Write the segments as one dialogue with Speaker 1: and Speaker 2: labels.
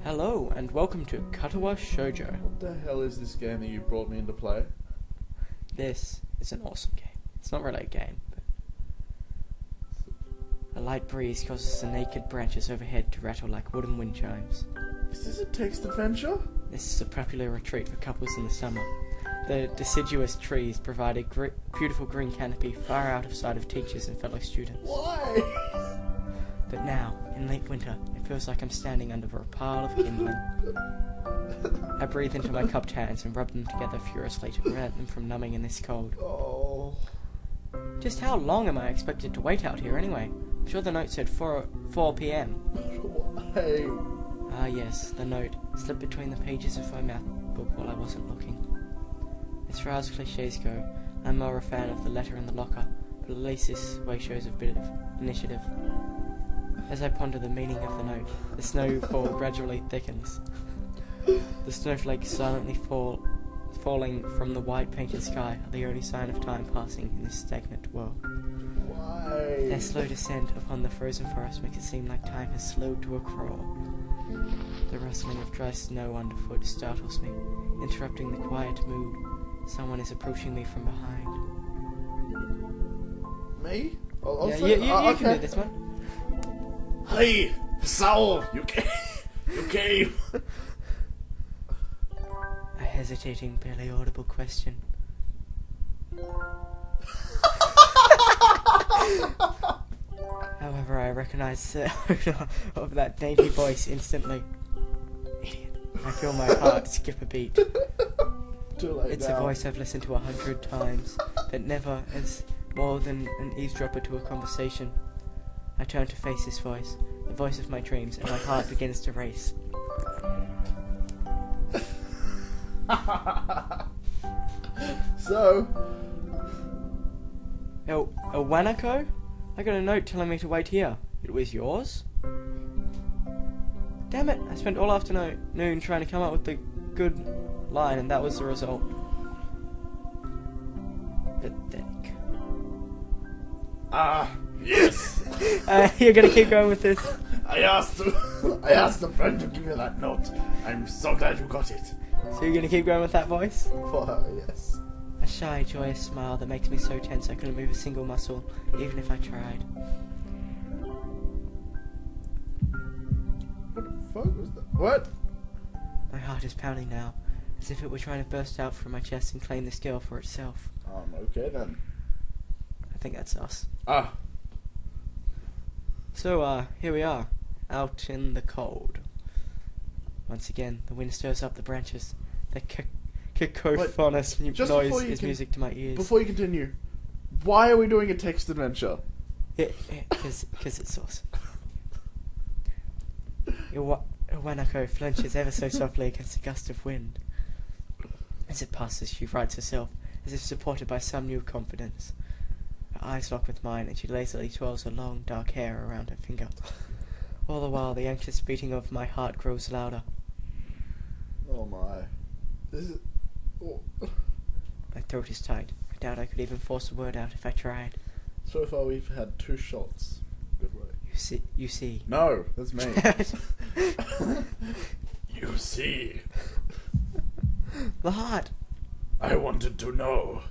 Speaker 1: Hello, and welcome to Katawa Shoujo.
Speaker 2: What the hell is this game that you brought me into play?
Speaker 1: This is an awesome game. It's not really a game, but a light breeze causes the naked branches overhead to rattle like wooden wind chimes.
Speaker 2: Is this a text adventure?
Speaker 1: This is a popular retreat for couples in the summer. The deciduous trees provide a beautiful green canopy far out of sight of teachers and fellow students.
Speaker 2: Why?
Speaker 1: But now, in late winter, it feels like I'm standing under a pile of kindling. I breathe into my cupped hands and rub them together furiously to prevent them from numbing in this cold.
Speaker 2: Oh.
Speaker 1: Just how long am I expected to wait out here anyway? I'm sure the note said 4 p.m.
Speaker 2: Why?
Speaker 1: Ah yes, the note slipped between the pages of my math book while I wasn't looking. As far as cliches go, I'm more a fan of the letter in the locker, but at least this way shows a bit of initiative. As I ponder the meaning of the note, the snowfall gradually thickens. The snowflakes silently falling from the white painted sky are the only sign of time passing in this stagnant world.
Speaker 2: Why?
Speaker 1: Their slow descent upon the frozen forest makes it seem like time has slowed to a crawl. The rustling of dry snow underfoot startles me, interrupting the quiet mood. Someone is approaching me from behind.
Speaker 2: Me?
Speaker 1: You can do this one.
Speaker 2: Hey, Saul, you came.
Speaker 1: A hesitating, barely audible question. However, I recognize the odor of that dainty voice instantly. Idiot. I feel my heart skip a beat.
Speaker 2: Too late
Speaker 1: It's
Speaker 2: now.
Speaker 1: a voice I've listened to 100 times, but never as more than an eavesdropper to a conversation. I turn to face this voice, the voice of my dreams, and my heart begins to race.
Speaker 2: So,
Speaker 1: Wanako? I got a note telling me to wait here. It was yours? Damn it, I spent all afternoon trying to come up with the good line, and that was the result. Pathetic.
Speaker 2: yes.
Speaker 1: You're gonna keep going with this?
Speaker 2: I asked a friend to give you that note. I'm so glad you got it.
Speaker 1: So you're gonna keep going with that voice?
Speaker 2: For her, yes.
Speaker 1: A shy, joyous smile that makes me so tense I couldn't move a single muscle, even if I tried.
Speaker 2: What the fuck was that? What?
Speaker 1: My heart is pounding now, as if it were trying to burst out from my chest and claim this girl for itself.
Speaker 2: Okay then.
Speaker 1: I think that's us. So, here we are, out in the cold. Once again, the wind stirs up the branches. The cacophonous noise is music to my ears.
Speaker 2: Before you continue, why are we doing a text adventure?
Speaker 1: Because it's awesome. Iwanako flinches ever so softly against a gust of wind. As it passes, she rights herself, as if supported by some new confidence. Her eyes lock with mine, and she lazily twirls her long, dark hair around her finger. All the while, the anxious beating of my heart grows louder.
Speaker 2: Oh my. This is... Oh.
Speaker 1: My throat is tight. I doubt I could even force a word out if I tried.
Speaker 2: So far we've had 2 shots. Good way.
Speaker 1: You see.
Speaker 2: No, that's me. You see.
Speaker 1: The heart!
Speaker 2: I wanted to know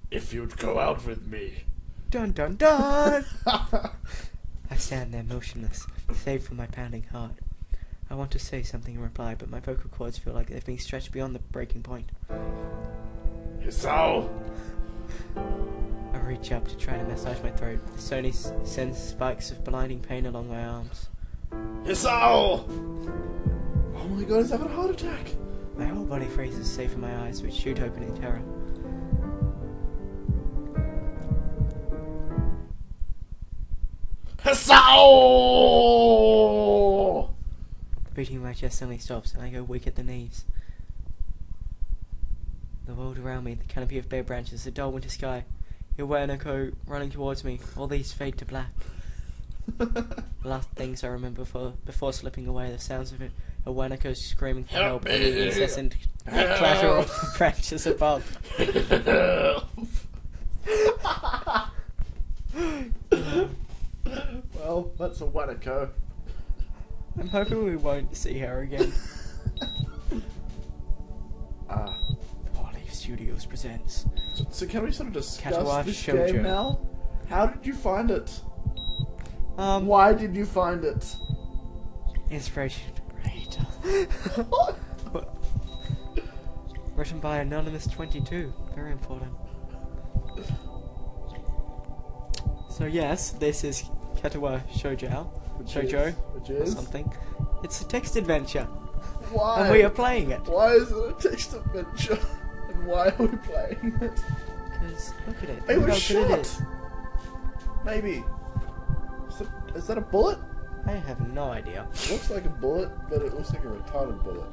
Speaker 2: if you'd go out with me.
Speaker 1: Dun dun dun! I stand there motionless, save for my pounding heart. I want to say something in reply, but my vocal cords feel like they've been stretched beyond the breaking point.
Speaker 2: Hisao!
Speaker 1: I reach up to try to massage my throat. The Sony sends spikes of blinding pain along my arms.
Speaker 2: Hisao! Oh my god, he's having a heart attack!
Speaker 1: My whole body freezes, save for my eyes, which shoot open in terror.
Speaker 2: Hisao!
Speaker 1: The beating in my chest suddenly stops, and I go weak at the knees. The world around me, the canopy of bare branches, the dull winter sky, Iwanako running towards me, all these fade to black. The last things I remember before slipping away, the sounds of it, Iwanako screaming for help, and the incessant clatter of the branches above.
Speaker 2: Wow. Well, that's a Wanako.
Speaker 1: I'm hoping we won't see her again. Quality Studios presents
Speaker 2: So can we sort of discuss
Speaker 1: Katawa
Speaker 2: this
Speaker 1: Shoujo.
Speaker 2: game now? How did you find it?
Speaker 1: Why?
Speaker 2: Why did you find it?
Speaker 1: Inspiration. Written by Anonymous22. Very important. So yes, this is Katawa Shoujo.
Speaker 2: Which
Speaker 1: Or
Speaker 2: is?
Speaker 1: something. It's a text adventure.
Speaker 2: Why?
Speaker 1: And we are playing it.
Speaker 2: Why is it a text adventure? And why are we playing it?
Speaker 1: Because, look at it.
Speaker 2: It
Speaker 1: Look
Speaker 2: was
Speaker 1: how good it
Speaker 2: shot!
Speaker 1: is.
Speaker 2: Maybe. Is that a bullet?
Speaker 1: I have no idea.
Speaker 2: It looks like a bullet, but it looks like a retarded bullet.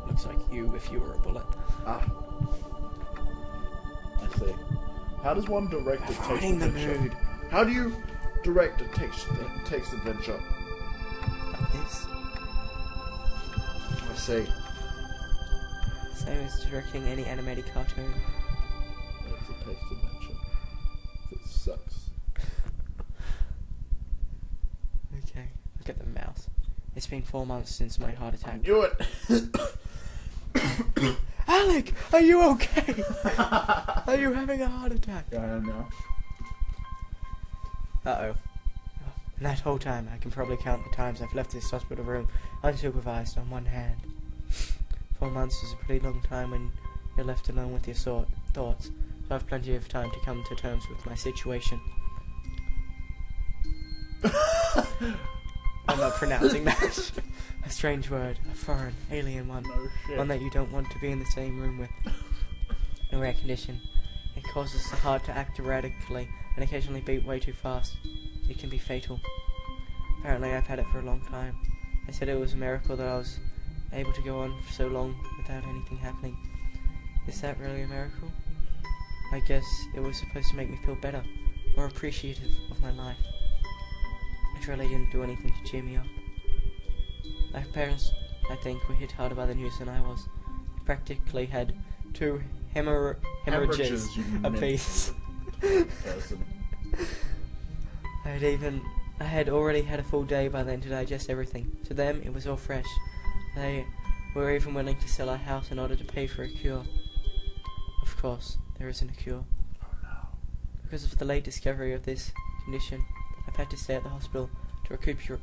Speaker 1: Looks like you if you were a bullet.
Speaker 2: Ah. I see. How does one direct a text
Speaker 1: Avoiding the
Speaker 2: adventure?
Speaker 1: mood.
Speaker 2: How do you direct a text adventure?
Speaker 1: Like this.
Speaker 2: I see.
Speaker 1: Same as directing any animated cartoon.
Speaker 2: It's a text adventure. It sucks.
Speaker 1: Okay, look at the mouse. It's been 4 months since my heart attack.
Speaker 2: Knew it!
Speaker 1: Alec, are you okay? Are you having a heart attack?
Speaker 2: Yeah, I am now.
Speaker 1: Uh-oh. And that whole time, I can probably count the times I've left this hospital room unsupervised on one hand. 4 months is a pretty long time when you're left alone with your thoughts, so I've plenty of time to come to terms with my situation. I'm not pronouncing that. A strange word, a foreign, alien one.
Speaker 2: No shit.
Speaker 1: One that you don't want to be in the same room with. No air condition. It causes the heart to act erratically and occasionally beat way too fast. It can be fatal. Apparently I've had it for a long time. They said it was a miracle that I was able to go on for so long without anything happening. Is that really a miracle? I guess it was supposed to make me feel better, more appreciative of my life. It really didn't do anything to cheer me up. My parents, I think, were hit harder by the news than I was. They practically had 2 hemorrhages apiece.
Speaker 2: Person.
Speaker 1: I had already had a full day by then to digest everything. To them, it was all fresh. They were even willing to sell our house in order to pay for a cure. Of course, there isn't a cure.
Speaker 2: Oh no.
Speaker 1: Because of the late discovery of this condition, I've had to stay at the hospital to recuperate.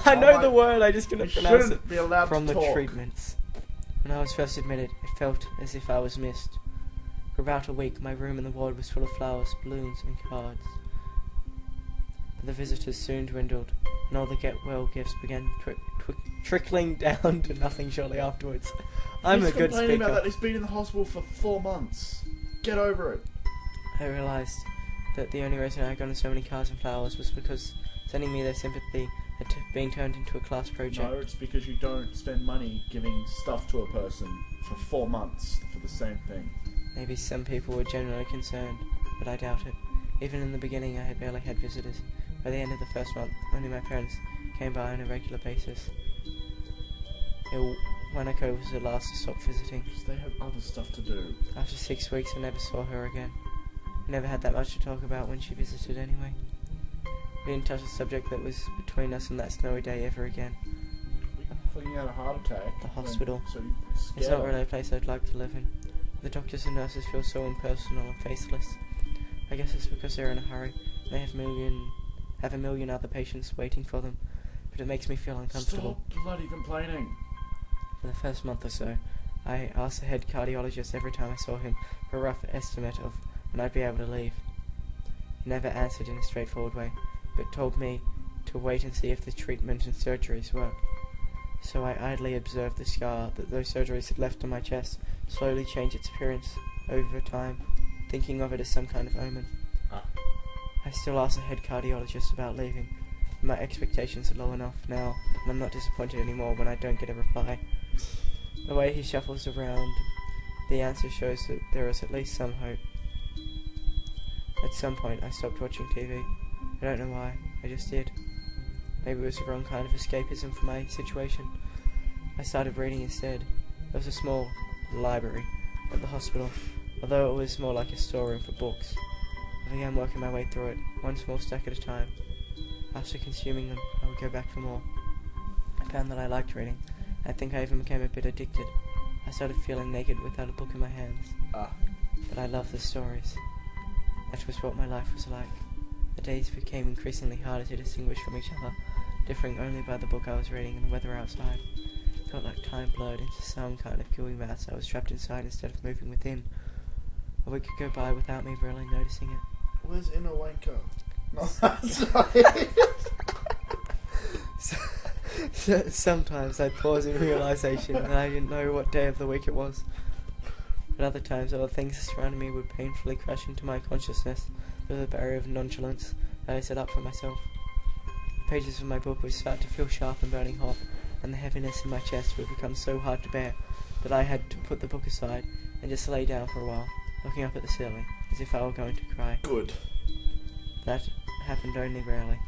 Speaker 1: I know the word, I just couldn't pronounce it.
Speaker 2: Be allowed
Speaker 1: From
Speaker 2: to
Speaker 1: the
Speaker 2: talk.
Speaker 1: treatments. When I was first admitted, it felt as if I was missed. For about a week, my room in the ward was full of flowers, balloons, and cards. But the visitors soon dwindled, and all the get-well gifts began trickling down to nothing shortly afterwards. I'm
Speaker 2: He's
Speaker 1: a good
Speaker 2: complaining about
Speaker 1: speaker.
Speaker 2: that. He's been in the hospital for 4 months. Get over it.
Speaker 1: I realised that the only reason I got on so many cards and flowers was because sending me their sympathy had been turned into a class project.
Speaker 2: No, it's because you don't spend money giving stuff to a person for 4 months for the same thing.
Speaker 1: Maybe some people were genuinely concerned, but I doubt it. Even in the beginning, I had barely had visitors. By the end of the first month, only my parents came by on a regular basis. Wanako was the last to stop visiting.
Speaker 2: Because they have other stuff to do.
Speaker 1: After 6 weeks, I never saw her again. We never had that much to talk about when she visited anyway. We didn't touch the subject that was between us on that snowy day ever again.
Speaker 2: Fucking had a heart attack.
Speaker 1: The hospital.
Speaker 2: So you
Speaker 1: It's not really a place I'd like to live in. The doctors and nurses feel so impersonal and faceless. I guess it's because they're in a hurry. They have a million other patients waiting for them. But it makes me feel uncomfortable.
Speaker 2: Stop bloody complaining.
Speaker 1: For the first month or so, I asked the head cardiologist every time I saw him for a rough estimate of when I'd be able to leave. He never answered in a straightforward way, but told me to wait and see if the treatment and surgeries worked. So I idly observed the scar that those surgeries had left on my chest slowly change its appearance over time, thinking of it as some kind of omen. I still ask the head cardiologist about leaving, but my expectations are low enough now, and I'm not disappointed anymore when I don't get a reply. The way he shuffles around, the answer shows that there is at least some hope. At some point, I stopped watching TV. I don't know why, I just did. Maybe it was the wrong kind of escapism for my situation. I started reading instead. There was a small library at the hospital, although it was more like a storeroom for books. I began working my way through it, one small stack at a time. After consuming them, I would go back for more. I found that I liked reading. I think I even became a bit addicted. I started feeling naked without a book in my hands. But I loved the stories. That was what my life was like. The days became increasingly harder to distinguish from each other, differing only by the book I was reading and the weather outside. It felt like time blurred into some kind of gooey mass. I was trapped inside instead of moving within. A week could go by without me really noticing it.
Speaker 2: Where's Inner Wanker? No, sorry.
Speaker 1: Sometimes I'd pause in realization that I didn't know what day of the week it was. At other times, all the things surrounding me would painfully crash into my consciousness through the barrier of nonchalance that I set up for myself. The pages of my book would start to feel sharp and burning hot, and the heaviness in my chest would become so hard to bear that I had to put the book aside and just lay down for a while, looking up at the ceiling, as if I were going to cry.
Speaker 2: Good.
Speaker 1: That happened only rarely.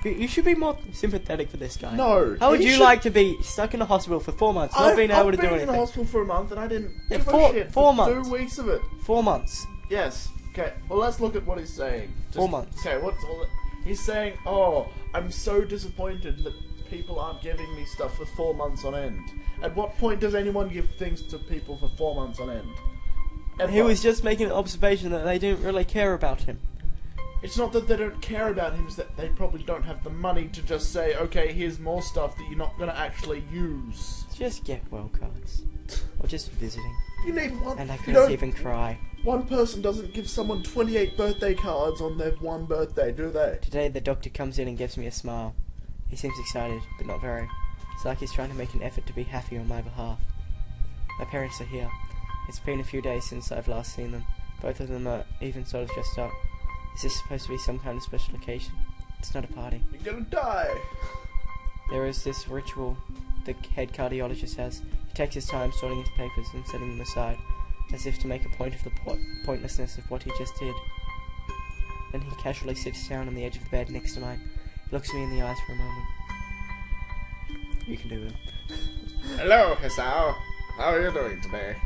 Speaker 1: You should be more sympathetic for this guy.
Speaker 2: No.
Speaker 1: How would you like to be stuck in a hospital for 4 months, not being able to do anything?
Speaker 2: I've been in the hospital for a month and I didn't give a
Speaker 1: 4
Speaker 2: shit
Speaker 1: 4
Speaker 2: for
Speaker 1: months.
Speaker 2: 2 weeks of it.
Speaker 1: 4 months.
Speaker 2: Yes. Okay. Well, let's look at what he's saying.
Speaker 1: 4 months.
Speaker 2: Okay. He's saying? Oh, I'm so disappointed that people aren't giving me stuff for 4 months on end. At what point does anyone give things to people for 4 months on end? Ever.
Speaker 1: He was just making an observation that they didn't really care about him.
Speaker 2: It's not that they don't care about him, it's that they probably don't have the money to just say, okay, here's more stuff that you're not going to actually use.
Speaker 1: Just get well cards. Or just visiting.
Speaker 2: You need one.
Speaker 1: And I couldn't even cry.
Speaker 2: One person doesn't give someone 28 birthday cards on their one birthday, do they?
Speaker 1: Today the doctor comes in and gives me a smile. He seems excited, but not very. It's like he's trying to make an effort to be happy on my behalf. My parents are here. It's been a few days since I've last seen them. Both of them are even sort of dressed up. Is this supposed to be some kind of special occasion? It's not a party.
Speaker 2: You're gonna die!
Speaker 1: There is this ritual the head cardiologist has. He takes his time sorting his papers and setting them aside, as if to make a point of the pointlessness of what he just did. Then he casually sits down on the edge of the bed next to mine. He looks me in the eyes for a moment. You can do it.
Speaker 3: Hello, Hisao. How are you doing today?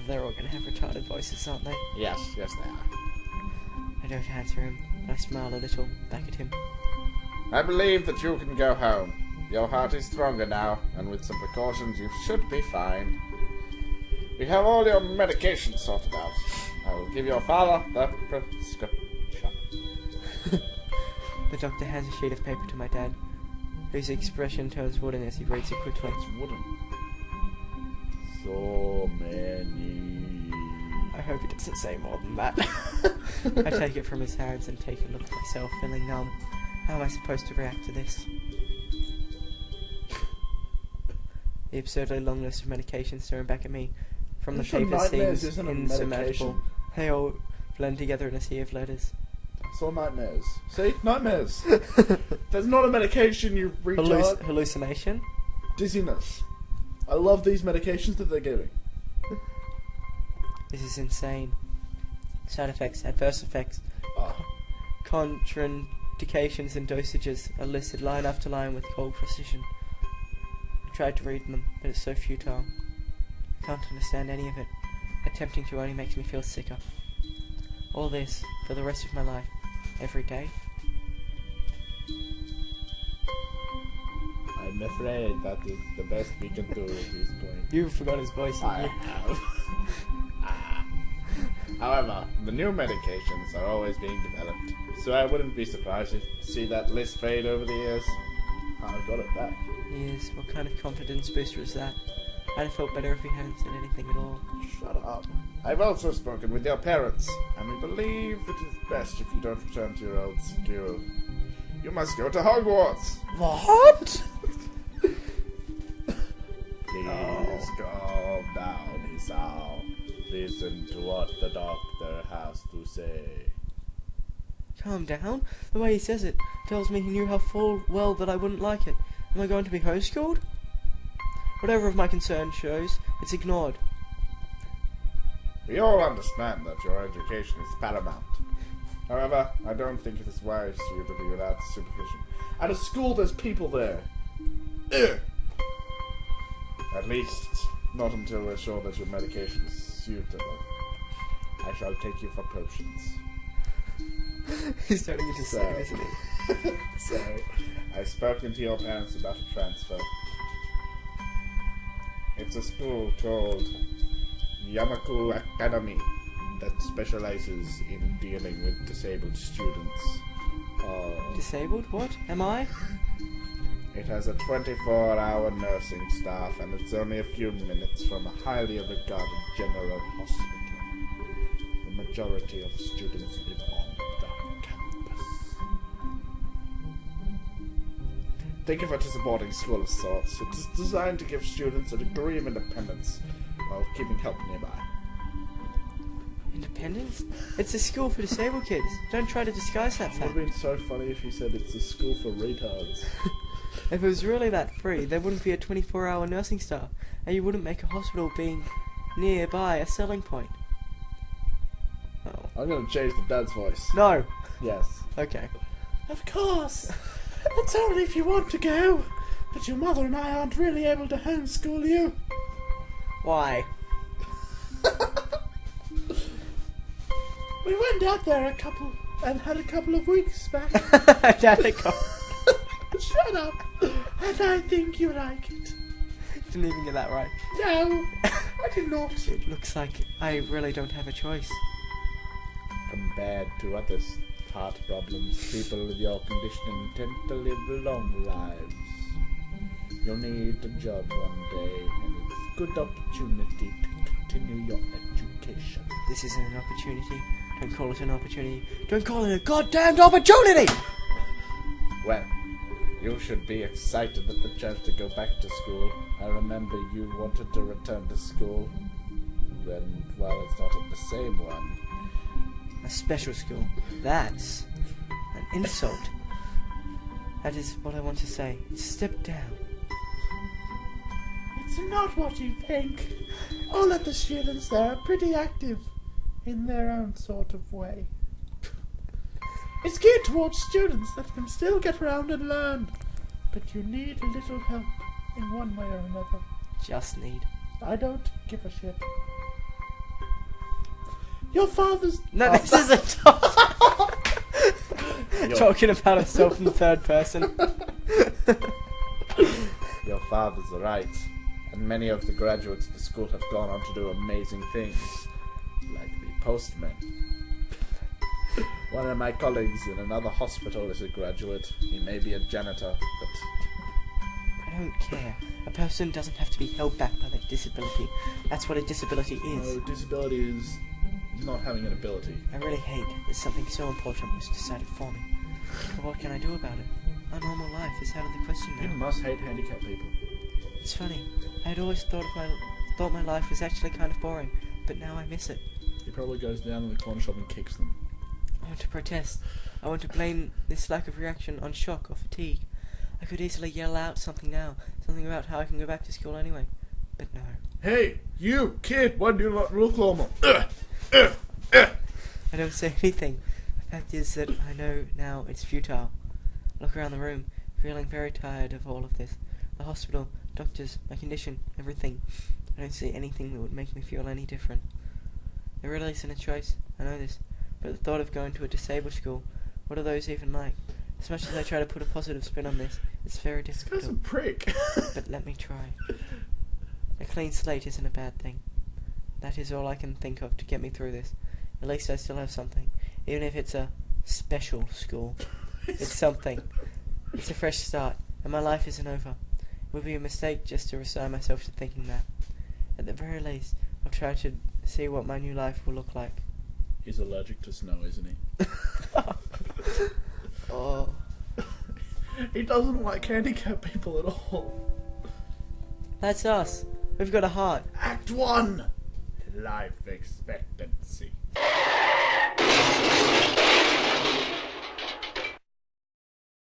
Speaker 1: They're all gonna have retarded voices, aren't they?
Speaker 3: Yes, they are.
Speaker 1: I don't answer him, but I smile a little back at him.
Speaker 3: I believe that you can go home. Your heart is stronger now, and with some precautions you should be fine. We have all your medications sorted out. I will give your father the prescription.
Speaker 1: The doctor hands a sheet of paper to my dad, whose expression turns wooden as he reads it quickly.
Speaker 2: It's wooden. So many.
Speaker 1: I hope he doesn't say more than that. I take it from his hands and take a look at myself, feeling numb. How am I supposed to react to this? The absurdly long list of medications staring back at me from the paper seems insurmountable. They all blend together in a sea of letters.
Speaker 2: It's all nightmares. See? Nightmares. There's not a medication, you retard.
Speaker 1: Hallucination?
Speaker 2: Dizziness. I love these medications that they're giving.
Speaker 1: This is insane. Side effects, adverse effects, contraindications and dosages are listed line after line with cold precision. I tried to read them, but it's so futile. I can't understand any of it. Attempting to only makes me feel sicker. All this, for the rest of my life, every day.
Speaker 3: I'm afraid that is the best we can do at this point.
Speaker 1: You forgot his voice,
Speaker 3: I
Speaker 1: didn't you?
Speaker 3: have. However, the new medications are always being developed, so I wouldn't be surprised to see that list fade over the years.
Speaker 2: I got it back.
Speaker 1: Yes, what kind of confidence booster is that? I'd have felt better if he hadn't said anything at all.
Speaker 2: Shut up.
Speaker 3: I've also spoken with your parents, and we believe it is best if you don't return to your old school. You must go to Hogwarts!
Speaker 2: What?
Speaker 3: Please calm down, Hisao. Listen to what the doctor has to say.
Speaker 1: Calm down? The way he says it tells me he knew how full well that I wouldn't like it. Am I going to be homeschooled? Whatever of my concern shows, it's ignored.
Speaker 3: We all understand that your education is paramount. However, I don't think it is wise for you to be without supervision.
Speaker 2: At a school, there's people there.
Speaker 3: Ugh. At least, not until we're sure that your medication is suitable. I shall take you for potions.
Speaker 1: He's starting to
Speaker 3: So-
Speaker 1: say, isn't he?
Speaker 3: So, I've spoken to your parents about a transfer. It's a school called Yamaku Academy that specializes in dealing with disabled students.
Speaker 1: Disabled? What? Am I?
Speaker 3: It has a 24-hour nursing staff, and it's only a few minutes from a highly regarded general hospital. The majority of students live on the campus. Think of it as a boarding school of sorts. It's designed to give students a degree of independence while keeping help nearby.
Speaker 1: Independence? It's a school for disabled kids. Don't try to disguise that
Speaker 2: It would
Speaker 1: fact.
Speaker 2: have been so funny if you said it's a school for retards.
Speaker 1: If it was really that free, there wouldn't be a 24-hour nursing staff, and you wouldn't make a hospital being nearby a selling point. Oh.
Speaker 2: I'm going to change the dad's voice.
Speaker 1: No!
Speaker 2: Yes.
Speaker 1: Okay.
Speaker 2: Of course. It's only if you want to go. But your mother and I aren't really able to homeschool you.
Speaker 1: Why?
Speaker 2: We went out there had a couple of weeks back.
Speaker 1: Danica.
Speaker 2: Shut up. And I think you like it.
Speaker 1: Didn't even get that right.
Speaker 2: No, I did not.
Speaker 1: It looks like I really don't have a choice.
Speaker 3: Compared to other heart problems, people with your condition tend to live long lives. You'll need a job one day, and it's a good opportunity to continue your education.
Speaker 1: This isn't an opportunity. Don't call it an opportunity. Don't call it a goddamned opportunity!
Speaker 3: Well, you should be excited at the chance to go back to school. I remember you wanted to return to school. Then, well, it's not at the same one.
Speaker 1: A special school. That's an insult. That is what I want to say. Step down.
Speaker 2: It's not what you think. All of the students there are pretty active in their own sort of way. It's geared towards students that can still get around and learn. But you need a little help in one way or another.
Speaker 1: Just need.
Speaker 2: I don't give a shit. Your father's...
Speaker 1: No, this isn't talking about himself in the third person.
Speaker 3: Your father's right. And many of the graduates of the school have gone on to do amazing things. Like the postman. One of my colleagues in another hospital is a graduate. He may be a janitor, but
Speaker 1: I don't care. A person doesn't have to be held back by their disability. That's what a disability is.
Speaker 2: No, disability is not having an ability.
Speaker 1: I really hate that something so important was decided for me. But what can I do about it? My normal life is out of the question
Speaker 2: You
Speaker 1: now.
Speaker 2: must hate handicapped people.
Speaker 1: It's funny. I had always thought my life was actually kind of boring, but now I miss it.
Speaker 2: He probably goes down to the corner shop and kicks them.
Speaker 1: I want to protest. I want to blame this lack of reaction on shock or fatigue. I could easily yell out something now, something about how I can go back to school anyway. But no.
Speaker 2: Hey, you kid, why do you not look normal?
Speaker 1: I don't say anything. The fact is that I know now it's futile. I look around the room, feeling very tired of all of this. The hospital, doctors, my condition, everything. I don't see anything that would make me feel any different. There really isn't a choice, I know this. But the thought of going to a disabled school, what are those even like? As much as I try to put a positive spin on this, it's very
Speaker 2: This guy's a
Speaker 1: difficult.
Speaker 2: prick.
Speaker 1: But let me try. A clean slate isn't a bad thing. That is all I can think of to get me through this. At least I still have something. Even if it's a special school. It's something. It's a fresh start, and my life isn't over. It would be a mistake just to resign myself to thinking that. At the very least, I'll try to see what my new life will look like.
Speaker 2: He's allergic to snow, isn't he?
Speaker 1: Oh.
Speaker 2: He doesn't like handicapped people at all.
Speaker 1: That's us. We've got a heart.
Speaker 2: Act 1! Life expectancy.